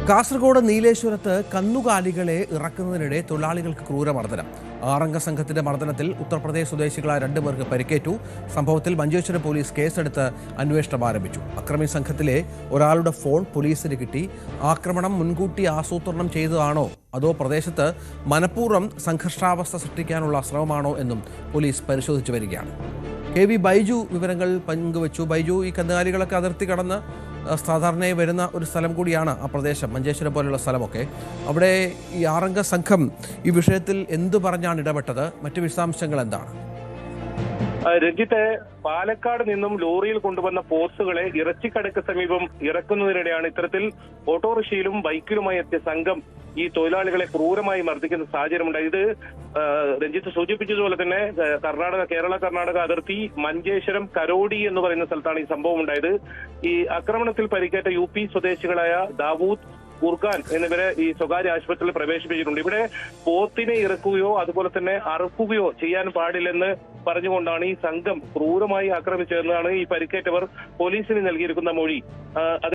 കാസർഗോഡ് നീലേശ്വരത്ത് കന്നുകാലികളെ ഇറക്കുന്നതിനിടെ തൊഴിലാളികൾക്ക് ക്രൂരമർദ്ദനം. 6 സംഘത്തിന്റെ മർദ്ദനത്തിൽ ഉത്തർപ്രദേശ് സ്വദേശികളായ 2 പേർക്ക് പരിക്കേറ്റു. സംഭവത്തിൽ മഞ്ചേശ്വരം പോലീസ് കേസെടുത്ത് അന്വേഷണം ആരംഭിച്ചു. അക്രമി സംഘത്തിലെ ഒരാളുടെ ഫോൺ പോലീസിന് കിട്ടി. ആക്രമണം മുൻകൂട്ടി ആസൂത്രണം ചെയ്തതാണോ അതോ പ്രദേശത്ത് മനഃപൂർവ്വം സംഘർഷാവസ്ഥ സൃഷ്ടിക്കാനുള്ള ശ്രമമാണോ എന്നും പോലീസ് പരിശോധിച്ചു വരികയാണ്. KV ബൈജു വിവരങ്ങൾ പങ്കുവച്ചു. ബൈജു, ഈ കന്നുകാലികളൊക്കെ അതിർത്തി കടന്ന് സാധാരണയായി വരുന്ന ഒരു സ്ഥലം കൂടിയാണ് ആ പ്രദേശം, മഞ്ചേശ്വരം പോലുള്ള സ്ഥലമൊക്കെ. അവിടെ ഈ 6 സംഘം ഈ വിഷയത്തിൽ എന്തു പറഞ്ഞാണ് ഇടപെട്ടത്? മറ്റു വിശദാംശങ്ങൾ എന്താണ്? രഞ്ജിത്തെ, പാലക്കാട് നിന്നും ലോറിയിൽ കൊണ്ടുവന്ന പോത്തുകളെ ഇറച്ചിക്കടയ്ക്ക് സമീപം ഇറക്കുന്നതിനിടെയാണ് ഇത്തരത്തിൽ ഓട്ടോറിക്ഷയിലും ബൈക്കിലുമായി എത്തിയ സംഘം ഈ തൊഴിലാളികളെ ക്രൂരമായി മർദ്ദിക്കുന്ന സാഹചര്യമുണ്ടായി. ഇത് രഞ്ജിത്ത് സൂചിപ്പിച്ചതുപോലെ തന്നെ കേരള കർണാടക അതിർത്തി മഞ്ചേശ്വരം കരോടി എന്ന് പറയുന്ന സ്ഥലത്താണ് ഈ സംഭവം ഉണ്ടായത്. ഈ ആക്രമണത്തിൽ പരിക്കേറ്റ UP സ്വദേശികളായ ദാവൂദ്, ഖുർഖാൻ എന്നിവരെ ഈ സ്വകാര്യ ആശുപത്രിയിൽ പ്രവേശിപ്പിച്ചിട്ടുണ്ട്. ഇവിടെ പോത്തിനെ ഇറക്കുകയോ അതുപോലെ തന്നെ അറുക്കുകയോ ചെയ്യാൻ പാടില്ലെന്ന് പറഞ്ഞുകൊണ്ടാണ് ഈ സംഘം ക്രൂരമായി ആക്രമിച്ചതെന്നാണ് ഈ പരിക്കേറ്റവർ പോലീസിന് നൽകിയിരിക്കുന്ന മൊഴി.